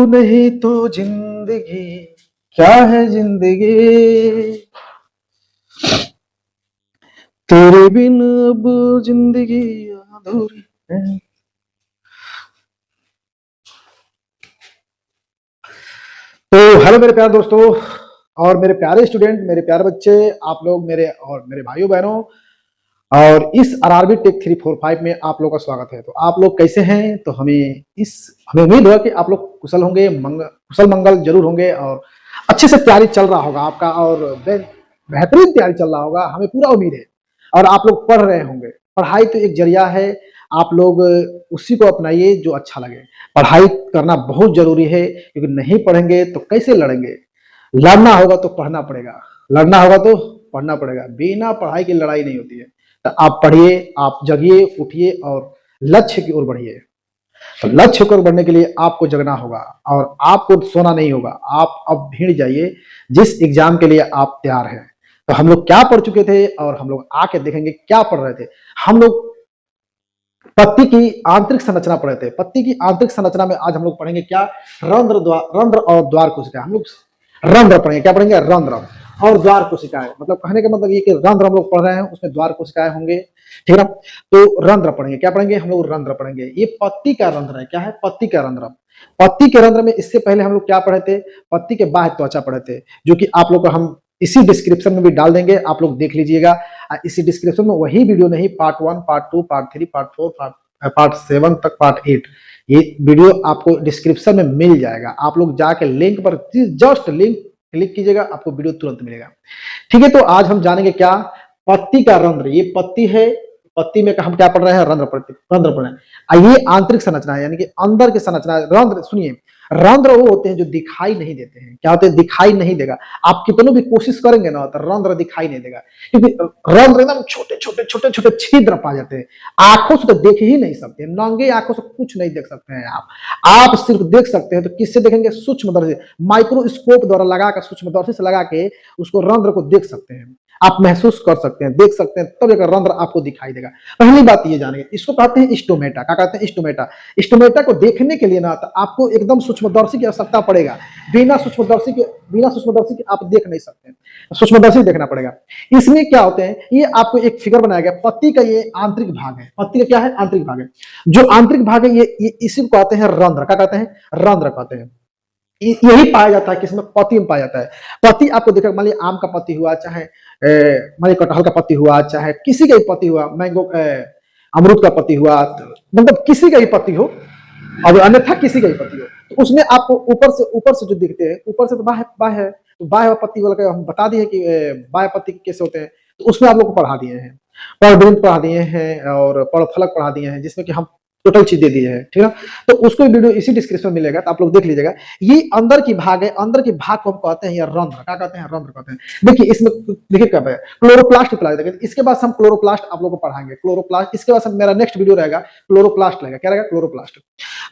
नहीं तो जिंदगी क्या है जिंदगी, तेरे बिन अब जिंदगी अधूरी है। तो हेलो मेरे प्यारे दोस्तों और मेरे प्यारे स्टूडेंट, मेरे प्यारे बच्चे, आप लोग मेरे और मेरे भाइयों बहनों, और इस आरआरबी टेक 345 में आप लोगों का स्वागत है। तो आप लोग कैसे हैं? तो हमें उम्मीद है कि आप लोग कुशल होंगे, कुशल मंगल जरूर होंगे और अच्छे से तैयारी चल रहा होगा आपका और बेहतरीन तैयारी चल रहा होगा, हमें पूरा उम्मीद है। और आप लोग पढ़ रहे होंगे। पढ़ाई तो एक जरिया है, आप लोग उसी को अपनाइए जो अच्छा लगे। पढ़ाई करना बहुत जरूरी है, क्योंकि नहीं पढ़ेंगे तो कैसे लड़ेंगे। लड़ना होगा तो पढ़ना पड़ेगा, लड़ना होगा तो पढ़ना पड़ेगा। बिना पढ़ाई की लड़ाई नहीं होती है। तो आप पढ़िए, आप जगिए, उठिए और लक्ष्य की ओर बढ़िए। तो लक्ष्य की ओर बढ़ने के लिए आपको जगना होगा और आपको सोना नहीं होगा। आप अब भीड़ जाइए जिस एग्जाम के लिए आप तैयार हैं। तो हम लोग क्या पढ़ चुके थे और हम लोग आके देखेंगे क्या पढ़ रहे थे। हम लोग पत्ती की आंतरिक संरचना पढ़े थे। पत्ती की आंतरिक संरचना में आज हम लोग पढ़ेंगे क्या? रंध्र और द्वार कोशिका। हम लोग रंध्र पढ़ेंगे। क्या पढ़ेंगे? रंध्र और द्वार कोशिकाएं। मतलब कहने का मतलब ये कि रंध्र हम लोग पढ़ रहे हैं, उसमें द्वार कोशिकाएं होंगे, ठीक है ना। तो रंध्र पढ़ेंगे। क्या पढ़ेंगे? हम लोग रंध्र पढ़ेंगे। ये पत्ती का रंध्र है। क्या है? पत्ती का रंध्र। पत्ती के रंध्र में इससे पहले हम लोग क्या पढ़े थे? पत्ती के बाह्य त्वचा पढ़े थे, जो कि आप लोग को हम इसी डिस्क्रिप्शन में भी डाल देंगे, आप लोग देख लीजिएगा। इसी डिस्क्रिप्शन में वही वीडियो नहीं, part 1, part 2, part 3, part 4, part 7 तक, पार्ट 8, ये वीडियो आपको डिस्क्रिप्शन में मिल जाएगा। आप लोग जाके लिंक पर जस्ट लिंक क्लिक कीजिएगा, आपको वीडियो तुरंत मिलेगा। ठीक है, तो आज हम जानेंगे क्या? पत्ती का रंध्र। ये पत्ती है, पत्ती में हम क्या पढ़ रहे हैं? रंध्र पढ़ रहे हैं। ये आंतरिक संरचना है, यानी कि अंदर की संरचना। रंध्र सुनिए, रंध्र वो होते हैं जो दिखाई नहीं देते हैं। क्या होते हैं? दिखाई नहीं देगा। आप कितनों भी कोशिश करेंगे ना, तो रंध्र दिखाई नहीं देगा, क्योंकि रंध्र एकदम छोटे छोटे छोटे छोटे छिद्र पा जाते हैं। आंखों से तो देख ही नहीं सकते, नंगे आंखों से कुछ नहीं देख सकते हैं आप सिर्फ देख सकते हैं तो किससे देखेंगे? सूक्ष्मदर्शी, माइक्रोस्कोप द्वारा लगाकर, सूक्ष्मदर्शी से लगा के उसको रंध्र को देख सकते हैं। आप महसूस कर सकते हैं, देख सकते हैं, तब एक रंध्र आपको दिखाई देगा। पहली बात ये जानेंगे, इसको कहते हैं स्टोमेटा। क्या कहते हैं? स्टोमेटा। स्टोमेटा को देखने के लिए ना तो आपको एकदम सूक्ष्मदर्शी की आवश्यकता पड़ेगा। बिना सूक्ष्मदर्शी के आप देख नहीं सकते, सूक्ष्मदर्शी देखना पड़ेगा। इसमें क्या होते हैं? ये आपको एक फिगर बनाया गया। पत्ती का ये आंतरिक भाग है। पत्ती का क्या है? आंतरिक भाग है। जो आंतरिक भाग है ये इसी को कहते हैं रंध्र। क्या कहते हैं? रंध्र कहते हैं। यही पाया जाता है, किसमें? पत्ती में पाया जाता है। पत्ती आपको देखा, मान लीजिए आम का पत्ती हुआ, चाहे मान लीजिए कटहल का पत्ती हुआ, चाहे किसी का भी पत्ती हुआ, मैंगो अमरूद का पत्ती हुआ, मतलब किसी का भी पत्ती हो, और अन्यथा किसी का भी पत्ती हो, तो उसमें आपको ऊपर से जो दिखते हैं, ऊपर से तो बाह्य है। तो बाह्य पत्ती वाला हम बता दिए कि बाह्य पत्ती कैसे होते हैं, तो उसमें आप लोग को पढ़ा दिए हैं। परवृंत पढ़ा दिए हैं और परफलक पढ़ा दिए हैं, जिसमें कि हम टोटल चीज दे दी है, ठीक है। तो उसको वीडियो इसी डिस्क्रिप्शन में मिलेगा, तो आप लोग देख लीजिएगा। ये अंदर की भाग है, अंदर के भाग को हम कहते हैं या रंध्र। क्या कहते हैं? रंध्र कहते हैं। देखिए इसमें, देखिए क्या है, क्लोरोप्लास्ट पढ़ा। इसके बाद हम क्लोरोप्लास्ट आप लोगों को पढ़ाएंगे। क्लोरोप्लास्ट, इसके बाद मेरा नेक्स्ट वीडियो रहेगा क्लोरोप्लास्ट रहेगा। क्या रहेगा? क्लोरोप्लास्ट।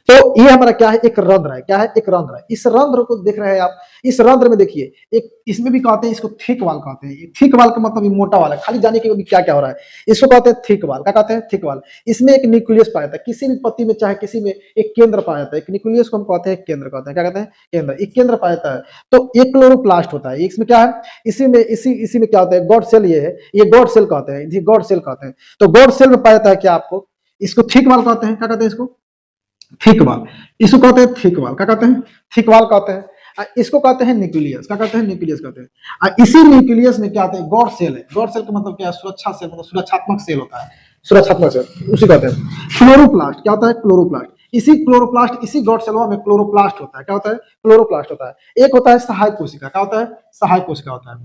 तो ये हमारा क्या है? एक रंध्र है। क्या है? एक रंध्र है। इस रंध्र को देख रहे हैं आप। इस रंध्र में देखिए, एक इसमें भी कहते हैं, इसको थिक वाल कहते हैं। थिक वाल का मतलब ये मोटा वाल है। खाली जाने के क्या क्या हो रहा है, इसको कहते हैं थिक वाल। क्या कहते हैं? थिक वाल। इसमें एक न्यूक्लियस पाया जाता है। किसी भी पत्ती में, चाहे किसी में, एक केंद्र पाया जाता है। एक न्यूक्लियस को हम कहते हैं केंद्र कहते हैं। क्या कहते हैं? केंद्र। एक केंद्र पाया जाता है। तो एक क्लोरोप्लास्ट होता है। इसमें क्या है? इसी में क्या होता है? Guard cell. ये गॉड सेल कहते हैं, गॉड सेल कहते हैं। तो गॉड सेल में पाया जाता है क्या? आपको इसको थिक वाल कहते हैं। क्या कहते हैं? इसको थिक वाल। इसको कहते हैं थिक वाल। क्या कहते हैं? थिक वाल कहते हैं। इसको कहते हैं न्यूक्लियस। क्या कहते हैं? न्यूक्लियस कहते हैं। इसी न्यूक्लियस में क्या होता है? गॉड सेल है। गॉड सेल का मतलब क्या है? सुरक्षा सेल, मतलब सुरक्षात्मक सेल होता है। सुरक्षात्मक सेल उसी कहते हैं। क्लोरोप्लास्ट क्या होता है? क्लोरोप्लास्ट। इसी क्लोरोप्लास्ट, इसी गॉड सेलवा में क्लोरोप्लास्ट होता है। क्या होता है? क्लोरोप्लास्ट होता है। एक होता है सहायक कोशिका। क्या होता है? सहायक कोशिका होता है।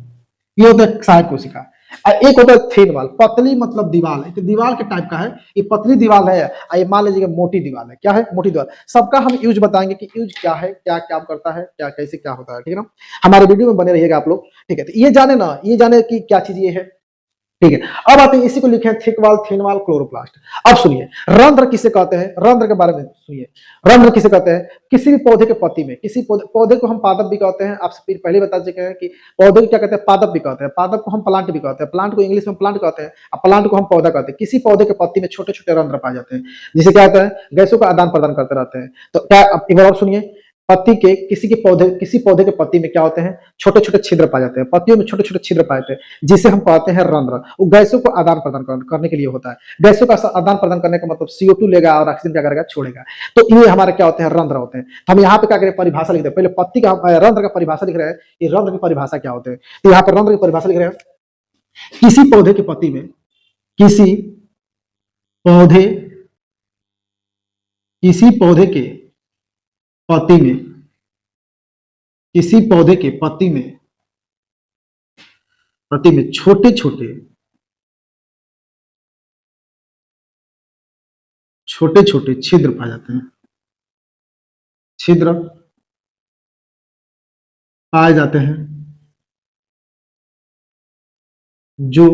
ये होता है सहायक कोशिका। एक होता है थिन वाल। पतली मतलब दीवार, एक दीवार के टाइप का है। ये पतली दीवार है, ये मान लीजिए मोटी दीवार है। क्या है? मोटी दीवार। सबका हम यूज बताएंगे कि यूज क्या है, क्या क्या करता है, क्या कैसे क्या होता है, ठीक है ना। हमारे वीडियो में बने रहिएगा आप लोग, ठीक है। तो ये जाने ना, ये जाने कि क्या चीज ये है, ठीक है। अब आते हैं, इसी को लिखे हैं थिक वाल, थिन वाल, क्लोरोप्लास्ट। अब सुनिए, रंध्र किसे कहते हैं? रंध्र के बारे में सुनिए। रंध्र किसे कहते हैं? किसी भी पौधे के पत्ती में, किसी पौधे को हम पादप भी कहते हैं। आपसे पहले बता चुके हैं कि पौधे को क्या कहते हैं? पादप भी कहते हैं। पादप को हम प्लांट भी कहते हैं। प्लांट को इंग्लिश में प्लांट कहते हैं, और प्लांट को हम पौधा कहते हैं। किसी पौधे के पत्ती में छोटे छोटे रंध्र पाए जाते हैं, जिसे क्या होता है? गैसों का आदान प्रदान करते रहते हैं। तो क्या, एक बार और सुनिए, पत्ती के किसी पौधे के पत्ती में क्या होते हैं, छोटे छोटे छिद्र पाए जाते हैं, पत्तियों में छोटे छोटे छिद्र पाए जाते हैं, जिसे हम कहते हैं रंध्र। वो गैसों को आदान प्रदान करने के लिए होता है। गैसों का आदान प्रदान करने का मतलब CO2 लेगा और ऑक्सीजन क्या करेगा, छोड़ेगा। तो ये हमारे क्या होते हैं, रंध्र होते हैं। तो हम यहाँ पे क्या करें, परिभाषा लिखते हैं। पहले पत्ती का रंध्र का परिभाषा लिख रहे हैं, ये रंध्र की परिभाषा क्या होते हैं। तो यहाँ पर रंध्र की परिभाषा लिख रहे हैं, किसी पौधे की पत्ती में किसी पौधे के पत्ती में किसी पौधे के पत्ती में छोटे छोटे छिद्र पाए जाते हैं, छिद्र पाए जाते हैं जो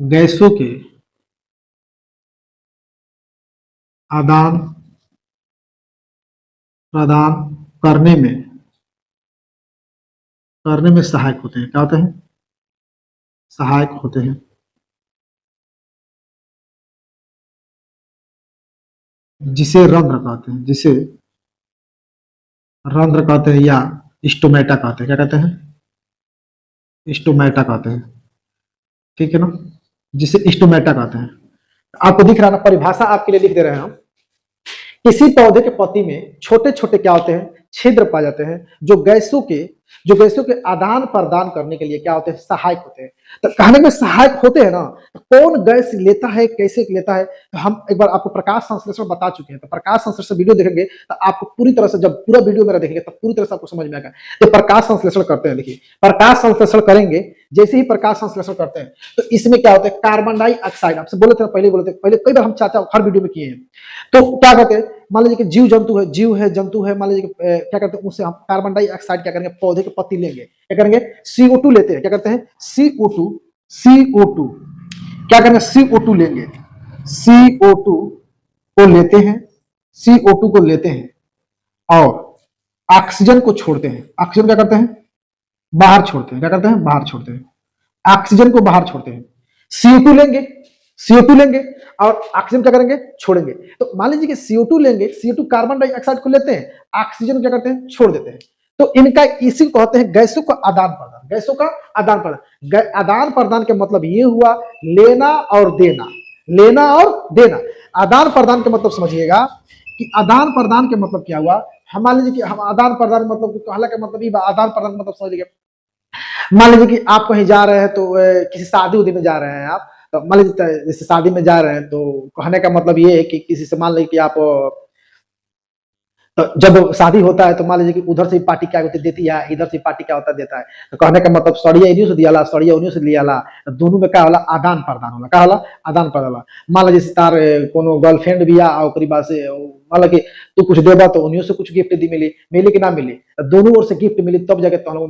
गैसों के आदान प्रदान करने में सहायक होते हैं। क्या होते हैं, सहायक होते हैं। जिसे रंध्र कहते हैं या स्टोमेटा कहते हैं। क्या कहते हैं, स्टोमेटा कहते हैं। ठीक है ना, जिसे स्टोमेटा कहते हैं। आपको दिख रहा है ना, परिभाषा आपके लिए लिख दे रहे हैं हम। किसी पौधे के पत्ती में छोटे छोटे क्या होते हैं, छिद्र पाए जाते हैं, जो गैसों के आदान प्रदान करने के लिए क्या होते हैं, सहायक होते हैं। तो कहने में सहायक होते हैं ना, तो कौन गैस लेता है, कैसे लेता है, तो हम एक बार आपको प्रकाश संश्लेषण बता चुके हैं। तो प्रकाश संश्लेषण वीडियो देखेंगे तो आपको पूरी तरह से, जब पूरा वीडियो मेरा देखेंगे तब पूरी तरह से आपको समझ में आएगा। तो प्रकाश संश्लेषण करते हैं, देखिए प्रकाश संश्लेषण करेंगे, जैसे ही प्रकाश संश्लेषण करते हैं तो इसमें क्या होता है, कार्बन डाइऑक्साइड, आपसे बोले थे पहले कई बार हम चाचा हर वीडियो में किए हैं। तो क्या कहते हैं, मान लीजिए कि जीव है जंतु है, मान लीजिए क्या करते हैं, उससे हम कार्बन डाइऑक्साइड क्या करेंगे, पौधे के पत्ती लेंगे, क्या करेंगे, CO2 लेते हैं। क्या करते हैं, CO2 क्या करेंगे, CO2 लेंगे, CO2 को लेते हैं और ऑक्सीजन को छोड़ते हैं। ऑक्सीजन क्या करते हैं, बाहर छोड़ते हैं। क्या करते हैं, बाहर छोड़ते हैं, ऑक्सीजन को बाहर छोड़ते हैं। CO2 लेंगे और ऑक्सीजन क्या करेंगे, छोड़ेंगे। तो मान लीजिए कि CO2 लेंगे, CO2 कार्बन डाइऑक्साइड को लेते हैं, ऑक्सीजन क्या करते हैं, छोड़ देते हैं। तो इनका इसी को कहते हैं गैसों का आदान प्रदान। आदान प्रदान के मतलब ये हुआ लेना और देना। आदान प्रदान के मतलब समझिएगा कि आदान प्रदान के मतलब क्या हुआ। हम मान लीजिए कि हम आदान प्रदान मतलब कहला के मतलब ये आदान प्रदान मतलब समझ लीजिए, मान लीजिए कि आप कहीं जा रहे हैं, तो किसी शादी उदी में जा रहे हैं आप, तो मान लीजिए जैसे शादी में जा रहे हैं, तो कहने का मतलब ये है कि किसी से मान लीजिए कि आप, तो जब शादी होता है तो मान लीजिए कि उधर से पार्टी क्या होती देती है, इधर से पार्टी क्या होता देता है। तो कहने का मतलब सड़िया इन्हीं से दियाला, सड़िया उन्हीं से लियाला, तो दोनों में क्या होला, आदान प्रदान होला। क्या होला, आदान प्रदान होला। मान लीजिए तार कोनो गर्लफ्रेंड भी आ, ओकरी बाद से मान ली तू कुछ देबा तो उन्हीं से कुछ गिफ्ट दी मिली कि ना मिली, तो दोनों ओर से गिफ्ट मिली तब जाके तो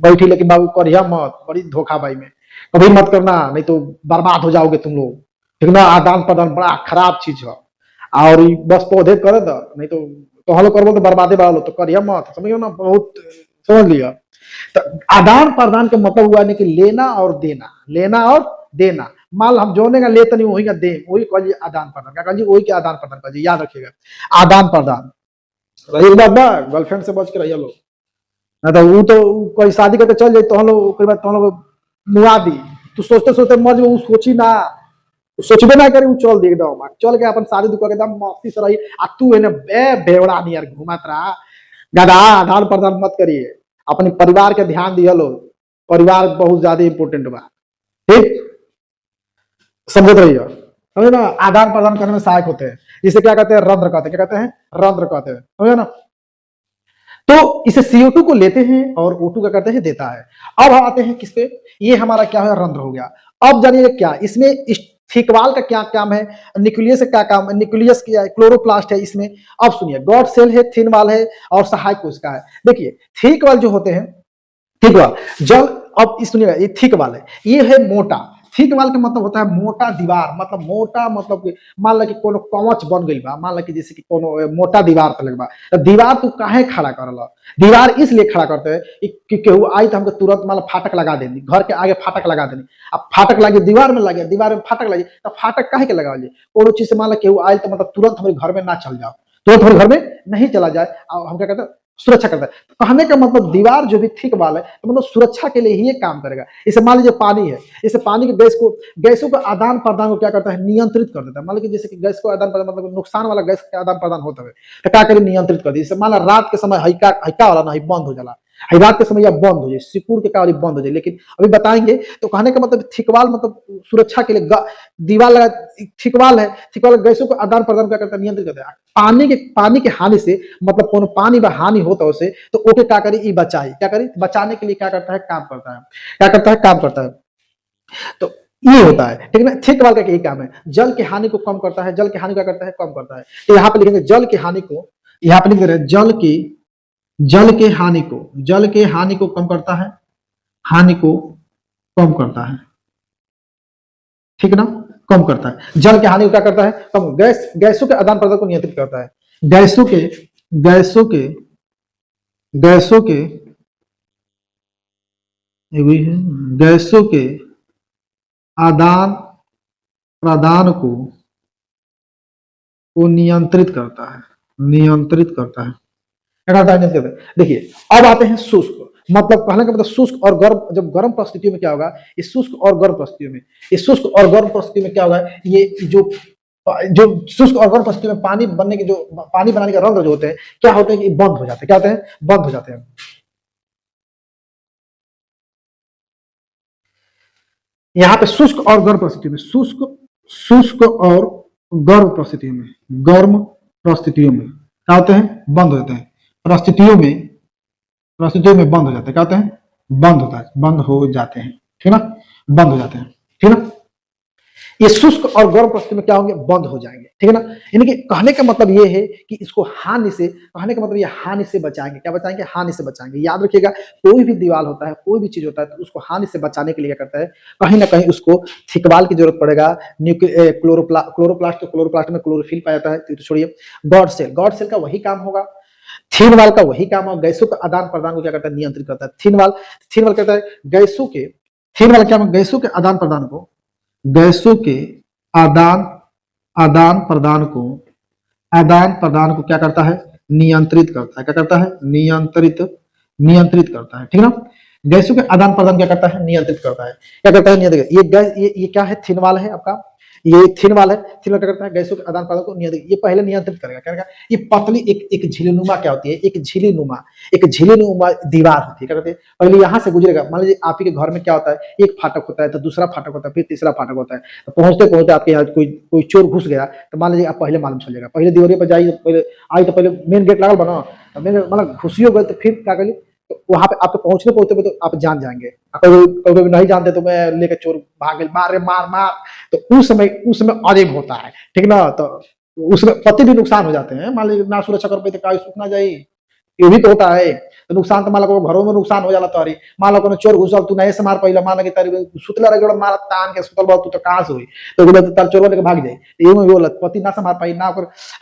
बैठी। लेकिन बाबू करिया मत, बड़ी धोखाबाई में कभी मत करना, नहीं तो बर्बाद हो जाओगे तुम लोग। ठीक ना, आदान प्रदान बड़ा खराब चीज है। और बस पौधे कर दो, नहीं तो हलो करबो तो बर्बादे बालो, तो करिया मत, समझियो ना, बहुत समझ लिया। तो आदान प्रदान के मतलब हुआ नहीं कि लेना और देना। माल हम जोने का लेते नहीं, वही का दे, वही कहिए आदान प्रदान। क्या कहिए, वही के आदान प्रदान कहिए, याद रखिएगा आदान प्रदान। रही बात बा, गर्लफ्रेंड से बच के रहिए लोग, ना तो वो तो कोई शादी करके चल जाए तो हम लोग तो हम लोग मुआ दी। तू सोचते मर वो सोची ना, सोचबे ना करी, चल दे एकदम, चल के अपन शादी दुका एकदम मस्ती से रही। आ तू है बेवड़ा नहीं यार घुमात रहा गधा, आदान प्रदान मत करिए, अपने परिवार के ध्यान दिया लो, परिवार बहुत ज्यादा इंपोर्टेंट बा। ठीक, समझते रहिए, समझे ना, आदान प्रदान करने में सहायक होते हैं, जिसे क्या कहते हैं, रंध्र कहते हैं। क्या कहते हैं, रंध्र कहते हैं, समझे ना। तो इसे CO2 को लेते हैं और O2 क्या करते हैं, देता है। अब आते हैं किस पे, ये हमारा क्या है, रंध्र हो गया। अब जानिए क्या इसमें थीकवाल का क्या काम है, न्यूक्लियस का क्या काम है, न्यूक्लियस क्या है, क्लोरोप्लास्ट है इसमें। अब सुनिए, गॉड सेल है, थिन वाल है और सहायक कोशिका है। देखिए थिक वाल जो होते हैं, थिक वाल जल, अब सुनिएगा, ये थिक वाल है, ये है मोटा। थिक वाल का मतलब होता है मोटा दीवार, मतलब मोटा, मतलब मान ला कि कोनो कवच बन गई बा, मान ला कि जैसे कि कोनो मोटा दीवार पर लगे बा, तो दीवार तू काहे खड़ा करला, दीवार इसलिए खड़ा करते हैं कि केहू आई तो हमको तुरंत मान फाटक लगा देनी, घर के आगे फाटक लगा देनी। अब फाटक लगे दीवार में लगे, दीवार में फाटक लगे, तो फाटक काहे के लगा, कोनो चीज से मान ला केहू आई तो मतलब तुरंत हमारे घर में ना चल जाओ, तुरंत हमारे घर में नहीं चला जाए, और हम क्या करते हैं, सुरक्षा करता है। तो कहने का मतलब दीवार जो भी थिक वाल है तो मतलब सुरक्षा के लिए ही ये काम करेगा। इसे मान लीजिए पानी है, इसे पानी के गैसों का आदान प्रदान को क्या करता है, नियंत्रित कर देता है। मान लीजिए जैसे कि गैस को आदान प्रदान मतलब नुकसान वाला गैस का आदान प्रदान होता है तो क्या करे, नियंत्रित कर दी। जैसे मान ला रात के समय हल्का वाला नहीं बंद हो जाला, रात के समय या बंद हो जाए, सिकुड़ के कार्य बंद हो जाए। लेकिन अभी बताएंगे। तो कहने का मतलब थिकवाल मतलब सुरक्षा के लिए दीवार लगा, थिकवाल है, थिकवाल गैसों को आदान प्रदान क्या करता है, नियंत्रित करता है। पानी के हानि से मतलब कौन पानी में हानि होता है उसे, तो ओके क्या करी, बचाई, क्या करी, बचाने के लिए क्या करता है, काम करता है, क्या करता है, काम करता है। तो ये होता है, ठीक है ना। थिकवाल का यही काम है, जल की हानि को कम करता है, जल की हानि क्या करता है, कम करता है। तो यहाँ पे लिखेंगे जल की हानि को, यहाँ पे लिख दे रहे हैं जल के हानि को कम करता है, हानि को कम करता है, ठीक है ना, कम करता है। जल के हानि को क्या करता है, कम। गैसों के आदान प्रदान को नियंत्रित करता है। गैसों के गैसों के आदान प्रदान को नियंत्रित करता है, देखिए अब आते हैं शुष्क। मतलब कहने का मतलब शुष्क और गर्म, जब गर्म परिस्थितियों में क्या होगा, इस शुष्क और गर्म परिस्थितियों में क्या होगा, ये जो शुष्क और गर्म परिस्थितियों में पानी बनाने के रंध्र जो होते हैं क्या होते हैं कि बंद हो जाते हैं, क्या होते हैं, बंद हो जाते हैं। यहाँ पे शुष्क और गर्म परिस्थितियों में, गर्म परिस्थितियों में क्या होते हैं, बंद हो जाते हैं। परिस्थितियों में बंद हो जाते हैं, क्या होते हैं, बंद हो जाते हैं, ठीक है ना, बंद हो जाते हैं, ठीक है ना। ये शुष्क और गर्म परिस्थिति में क्या होंगे, बंद हो जाएंगे, ठीक है ना। यानी कि कहने का मतलब ये है कि इसको हानि से, कहने का मतलब ये हानि से बचाएंगे, क्या बचाएंगे, हानि से बचाएंगे। याद रखिएगा, कोई भी दीवार होता है, कोई भी चीज होता है तो उसको हानि से बचाने के लिए क्या करता है, कहीं ना कहीं उसको थिकवाल की जरूरत पड़ेगा। क्लोरोप्लास्ट में क्लोरोफिल पाया जाता है, तो छोड़िए। गॉड सेल का वही काम होगा, थिन वाल का वही काम होगा, गैसों का आदान प्रदान को क्या करता है, नियंत्रित करता है। थिन वाल कहता है गैसों के, थिन वाल क्या, गैसों के आदान प्रदान को, क्या करता है, नियंत्रित करता है, क्या करता है, नियंत्रित करता है, ठीक है ना। गैसों के आदान प्रदान क्या करता है, नियंत्रित करता है, क्या करता है, नियंत्रित। ये गैस, ये क्या है, थिन वाल है आपका, ये थिन वाल है। थिन वाल क्या करता है, गैसों के आदान प्रदान को नियंत्रित, ये पहले नियंत्रित करेगा, क्या करेगा। ये पतली एक झिल्लीनुमा क्या होती है, एक झिल्लीनुमा दीवार होती है, क्या कहते हैं, पहले यहाँ से गुजरेगा। मान लीजिए आप ही के घर में क्या होता है, एक फाटक होता है, तो दूसरा फाटक होता है, फिर तीसरा फाटक होता है। तो पहुंचते आपके यहाँ कोई चोर घुस गया, तो मान लीजिए आप पहले मालूम चल जाएगा, पहले दीवार पर जाइए, पहले मेन गेट लागल बना, मेन मतलब घुसियो गए तो फिर क्या करिए, तो वहां पे आपको पहुंचते तो आप जान जाएंगे। कभी नहीं जानते तो मैं लेकर चोर भाग गए, मार। तो उस समय अजीब होता है, ठीक ना। तो उसमें पति भी नुकसान हो जाते हैं, मान लीजिए ना सुरक्षा कर पाते, का सुखना जाए, ये भी तो होता है। तो नुकसान तो मान लो घरों में नुकसान हो जाला, तोरी मान लो चोर घुसल, तू नहीं से मार पहले, मान के तारी सुतला रह मार तान के सुतल बा, तू तो कहां से हुई, तो तार चोर लेके भाग जाए। ये बोलत पति ना से मार पाई ना,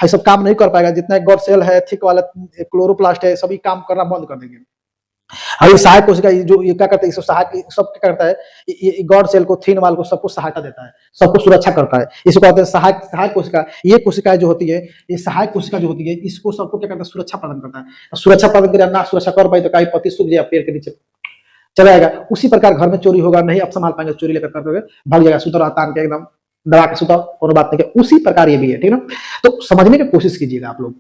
है सब काम नहीं कर पाएगा। जितना गॉड सेल है, थिक वाला क्लोरोप्लास्ट है, सभी काम करना बंद कर देंगे। ये सहायक कोशिका, जो ये क्या करता है, सहायक सब क्या करता है, ये गॉड सेल को, थिन वाल को, सबको सहायता देता है, सबको सुरक्षा करता है। इसको कहते हैं सहायक कोशिका। ये कोशिका जो होती है, ये सहायक कोशिका जो होती है, इसको सबको क्या करता है, सुरक्षा प्रदान करता है। सुरक्षा प्रदान करे, ना सुरक्षा कर पाए तो कहीं पति सूख जाए, पेड़ के नीचे चला जाएगा। उसी प्रकार घर में चोरी होगा, नहीं आप संभाल पाएंगे, चोरी लेकर भाग जाएगा, सुतर तान के एकदम दबा के सुता, कोनो बात नहीं। उसी प्रकार ये भी है, ठीक है ना। तो समझने की कोशिश कीजिएगा आप लोग।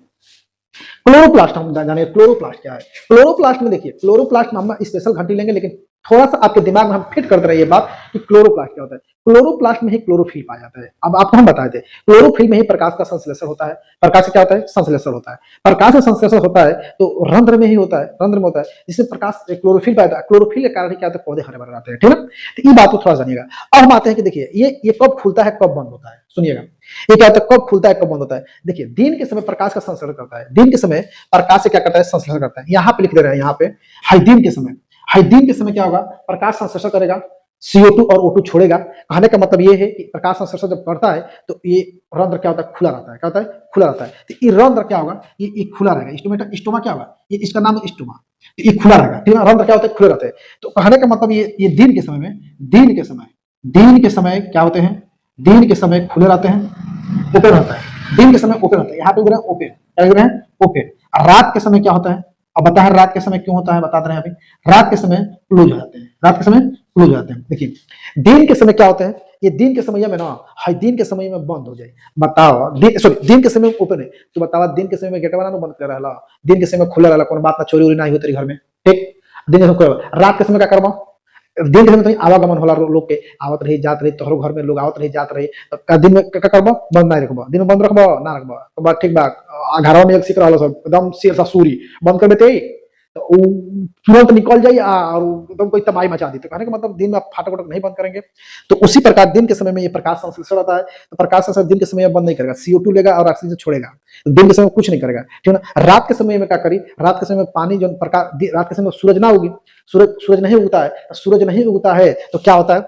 क्लोरोप्लास्ट हम जाने, क्लोरोप्लास्ट क्या है। क्लोरोप्लास्ट में देखिए, क्लोरोप्लास्ट में हम स्पेशल घंटी लेंगे, लेकिन थोड़ा सा आपके दिमाग में हम फिट करते रहिए बात कि क्लोरोप्लास्ट क्या होता है। क्लोरोप्लास्ट में ही क्लोरोफिल पाया जाता है। अब आपको हम बताए थे, क्लोरोफिल में ही प्रकाश का संश्लेषण होता है। प्रकाश से क्या होता है, संश्लेषण होता है। प्रकाश से संश्लेषण होता है तो रंध्र में ही होता है, रंध्र में होता है, जिससे प्रकाश क्लोरोफिल पाया जाता है। क्लोरोफिल के कारण क्या होता है, पौधे हरे भरे रहते हैं, ठीक है ना। तो ये बात को थोड़ा जानिएगा। अब हम आते हैं कि देखिए ये कब खुलता है, कब बंद होता है, सुनिएगा। ये क्या होता है, कब खुलता है, कब बंद होता है। देखिए दिन के समय प्रकाश का संश्लेषण करता है, दिन के समय प्रकाश से क्या करता है, संश्लेषण करता है। यहाँ पे लिख दे रहे हैं, यहाँ पे दिन के समय क्या होगा, प्रकाश संश्लेषण करेगा, CO2 और O2 छोड़ेगा। कहने का मतलब ये है कि प्रकाश संश्लेषण जब करता है तो ये रंध्र क्या होता है, खुला रहता है, क्या होता है, खुला रहता है। तो ये रंध्र क्या होगा, ये खुला रहेगा। स्टोमा क्या होगा, ये इसका नाम है स्टोमा, तो ये खुला रहेगा, ठीक है। रंध्र क्या होता है, खुले रहते हैं। तो कहने का मतलब ये दिन के समय में, दिन के समय क्या होते हैं, दिन के समय खुले रहते हैं, ओपन रहता है, दिन के समय ओपन होता है, यहाँ पे ओपन, क्या लिख रहे हैं ओपन। रात के समय क्या होता है, अब बता है रात के समय क्यों होता है, बता रहे हैं अभी। रात के समय क्लोज हो जाते हैं, रात के समय क्लोज हो जाते हैं। देखिए दिन के समय क्या होता है, ये दिन के समय में ना, हाई दिन के समय में बंद हो जाए, बताओ सॉरी दिन के समय में ओपन है, तो बताओ दिन के समय में गेट वाला बंद कर रहा, दिन के समय खुला रहा, कोनो बात ना चोरी उरी ना हो तेरे घर में, ठीक। दिन के समय रात के समय क्या करबा, दिन के समय तो आवागमन होला, लोग के आवत रही जात रही, तोहरो घर में लोग आवत रही जात रही, तो दिन में क्या करबा, बंद ना रखबा, दिन में बंद रखबा ना रखबा, तो बात ठीक बा। घरवा में एक सिक रहल सब एकदम शेर सा सूरी बंद कर देते तो उ तुरंत निकल जाई और एकदम कोई तबाही मचा दी, तो कहने का मतलब दिन में आप फाटक वटक नहीं बंद करेंगे। तो उसी प्रकार दिन के समय में ये प्रकाश संश्लेषण होता है, तो प्रकाश संश्लेषण दिन के समय में बंद नहीं करेगा, CO2 लेगा और ऑक्सीजन छोड़ेगा, तो दिन के समय कुछ नहीं करेगा, ठीक है ना। रात के समय में क्या करी, रात के समय में पानी जो प्रकाश, रात के समय सूरज ना होगी, सूरज नहीं उगता है, सूरज नहीं उगता है तो क्या होता है,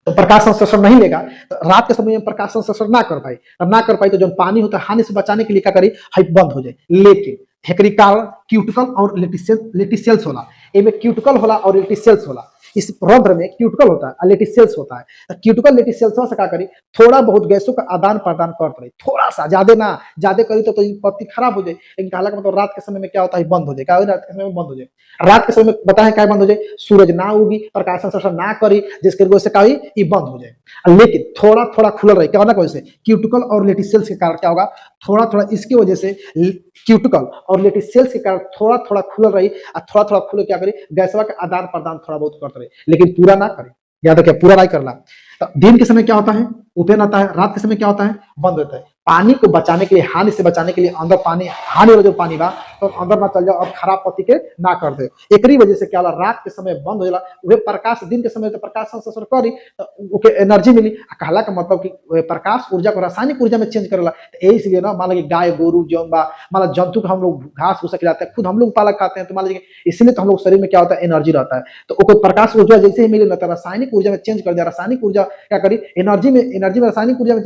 तो प्रकाश संश्लेषण नहीं लेगा, तो रात के समय में प्रकाश संश्लेषण ना कर पाई, अब ना कर पाई तो जो पानी होता है हानि से बचाने के लिए क्या करी, हाई बंद हो जाए। लेकिन हेकरी कारण क्यूटिकल और लेटिसेल्स होला, एमे क्यूटिकल होला और लेटिसेल्स होला, इस रंध्र में क्यूटिकल होता है और लेटिसेल्स होता है, तो क्यूटिकल लेटिसेल्स से क्या करी, थोड़ा बहुत गैसों का आदान प्रदान करते रही, थोड़ा सा, ज्यादा ना, ज्यादा करी तो पत्ती खराब हो जाए, लेकिन कहला का मतलब रात के समय में क्या होता है, बंद हो जाए, क्या रात के समय में बंद हो जाए। रात के समय में बताएं क्या बंद हो जाए, सूरज ना उगी, प्रकाश संश्लेषण ना करी, जिसके वजह से क्या हुई, ये बंद हो जाए। लेकिन थोड़ा थोड़ा खुला रहे, क्या होना वजह से, क्यूटिकल और लेटिसेल्स के कारण क्या होगा, थोड़ा थोड़ा इसकी वजह से क्यूटिकल और लेटिसेल्स के कारण थोड़ा थोड़ा खुला रही, और थोड़ा थोड़ा खुले क्या करे, गैसवा का आदान प्रदान थोड़ा बहुत करते रहे, लेकिन पूरा ना करे, याद रखिए पूरा नहीं करना। तो दिन के समय क्या होता है, ओपन आता है, रात के समय क्या होता है, बंद होता है। पानी को बचाने के लिए, हानि से बचाने के लिए अंदर पानी, हानि वाला जो पानी बा तो अंदर ना चल जाओ और खराब पत्ती के ना कर दे, एकरी वजह से क्या होला, रात के समय बंद हो जाला, वे प्रकाश दिन के समय तो प्रकाश संश्लेषण करी तो ओके एनर्जी मिली, कहला का मतलब कि प्रकाश ऊर्जा को रासायनिक ऊर्जा में चेंज करेला। तो इसलिए ना मान लीजिए गाय गोरू जौन बा, मान जंतु को हम लोग घास भूसा खिलाते हैं, खुद हम लोग पालक खाते हैं, तो मान लीजिए इसलिए तो हम लोग शरीर में क्या होता है, एनर्जी रहता है, तो ओके प्रकाश ऊर्जा जैसे ही मिले ना रासायनिक ऊर्जा में चेंज कर दिया, रासायनिक ऊर्जा क्या करी, एनर्जी में रासायनिक ऊर्जा में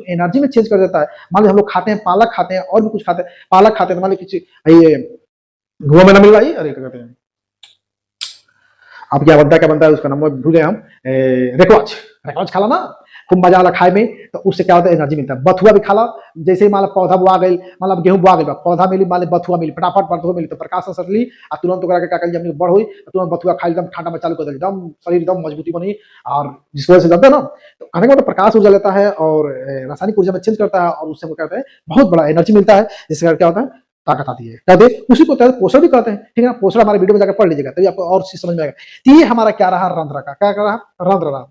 एनर्जी में चेंज कर देता है। मान लीजिए हम लोग खाते हैं पालक खाते हैं और भी कुछ खाते हैं, पालक खाते हैं तो मान लीजिए ये धुआं में ना मिल रहा है, अरे क्या कहते हैं अब, क्या बनता है उसका नाम भूल गए हम, रेकवाच खाला ना, खूब मजा वाला खाए में, तो उससे क्या होता है, एनर्जी मिलता है। बथुआ भी खाला, जैसे मान पौधा बुआ गई, मतलब गेहूं बुआ गई, पौधा मिली, मान बथुआ मिली, फटाफट बथुआ मिली, तो प्रकाश संश्लेषण ली और तुरंत क्या कर जब बड़ हुई तो तुरंत बथुआ खाई, एकदम ठंडा में चालू कर दी, एकदम शरीर एकदम मजबूती बनी, और जिस वजह से जानते हैं ना, तो कहने का मतलब प्रकाश ऊर्जा लेता है और रासायनिक ऊर्जा में चेंज करता है, और उससे क्या कहते हैं, बहुत बड़ा एनर्जी मिलता है, जिससे क्या होता है, ताकत आती है, कहते हैं उसी को पोषण भी कहते हैं, ठीक है ना। पोषण हमारे वीडियो में जाकर पढ़ लीजिएगा तभी आपको और चीज समझ में आएगा। तो ये हमारा क्या रहा, रंध्र का क्या कर रहा, रंध्र रहा,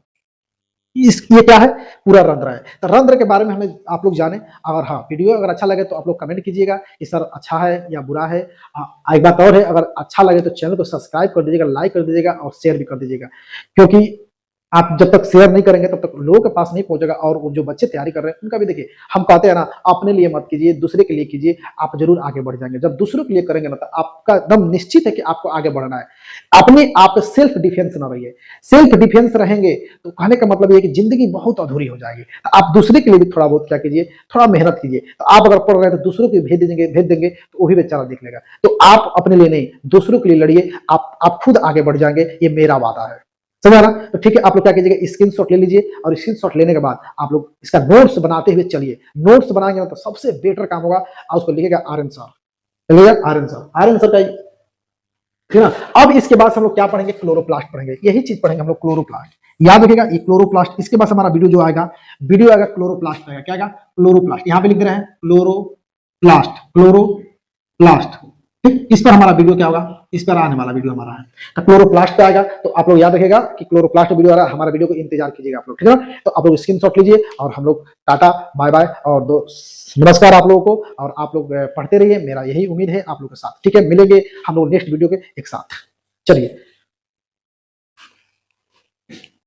ये क्या है, पूरा रंध्र है। तो रंध्र के बारे में हमें आप लोग जाने, अगर हाँ वीडियो अगर अच्छा लगे तो आप लोग कमेंट कीजिएगा कि सर अच्छा है या बुरा है। एक बात और है, अगर अच्छा लगे तो चैनल को सब्सक्राइब कर दीजिएगा, लाइक कर दीजिएगा और शेयर भी कर दीजिएगा, क्योंकि आप जब तक शेयर नहीं करेंगे तब तक लोगों के पास नहीं पहुंचेगा। और जो बच्चे तैयारी कर रहे हैं उनका भी देखिए, हम कहते हैं ना अपने लिए मत कीजिए, दूसरे के लिए कीजिए, आप जरूर आगे बढ़ जाएंगे। जब दूसरों के लिए करेंगे ना तो आपका एकदम निश्चित है कि आपको आगे बढ़ना है। अपने आप सेल्फ डिफेंस ना रहिए, सेल्फ डिफेंस रहेंगे तो कहने का मतलब ये कि जिंदगी बहुत अधूरी हो जाएगी। तो आप दूसरे के लिए भी थोड़ा बहुत क्या कीजिए, थोड़ा मेहनत कीजिए। तो आप अगर पढ़ रहे हैं तो दूसरों को भेज देंगे तो वो भी बेचारा देख लेगा। तो आप अपने लिए नहीं, दूसरों के लिए लड़िए, आप खुद आगे बढ़ जाएंगे, ये मेरा वादा है। समझा ना। तो ठीक है, आप लोग क्या कीजिएगा, स्क्रीनशॉट ले लीजिए और स्क्रीनशॉट लेने के बाद आप लोग इसका नोट्स बनाते हुए चलिए। नोट्स बनाएंगे ना तो सबसे बेटर काम होगा, और उसको लिखेगा आर्यन सर, चलिएगा आर्यन सर का, ठीक है ना। अब इसके बाद हम लोग क्या पढ़ेंगे, क्लोरोप्लास्ट पढ़ेंगे, यही चीज पढ़ेंगे हम लोग, क्लोरोप्लास्ट। याद रखिएगा ये क्लोरोप्लास्ट। इसके बाद हमारा वीडियो जो आएगा, क्लोरोप्लास्ट आएगा, क्या आएगा, क्लोरोप्लास्ट। यहाँ पे लिख रहे हैं क्लोरोप्लास्ट, ठीक। इस पर हमारा वीडियो क्या होगा, इस पर आने वाला वीडियो हमारा है, तो क्लोरोप्लास्ट पे आएगा। तो आप लोग याद रखिएगा कि क्लोरोप्लास्ट वीडियो आ रहा है, हमारा वीडियो को इंतजार कीजिएगा आप लोग, ठीक है ना। तो आप लोग स्क्रीनशॉट लीजिए और हम लोग टाटा बाय बाय और नमस्कार आप लोगों को। और आप लोग पढ़ते रहिए, मेरा यही उम्मीद है आप लोगों के साथ, ठीक है। मिलेंगे हम लोग नेक्स्ट वीडियो के एक साथ, चलिए।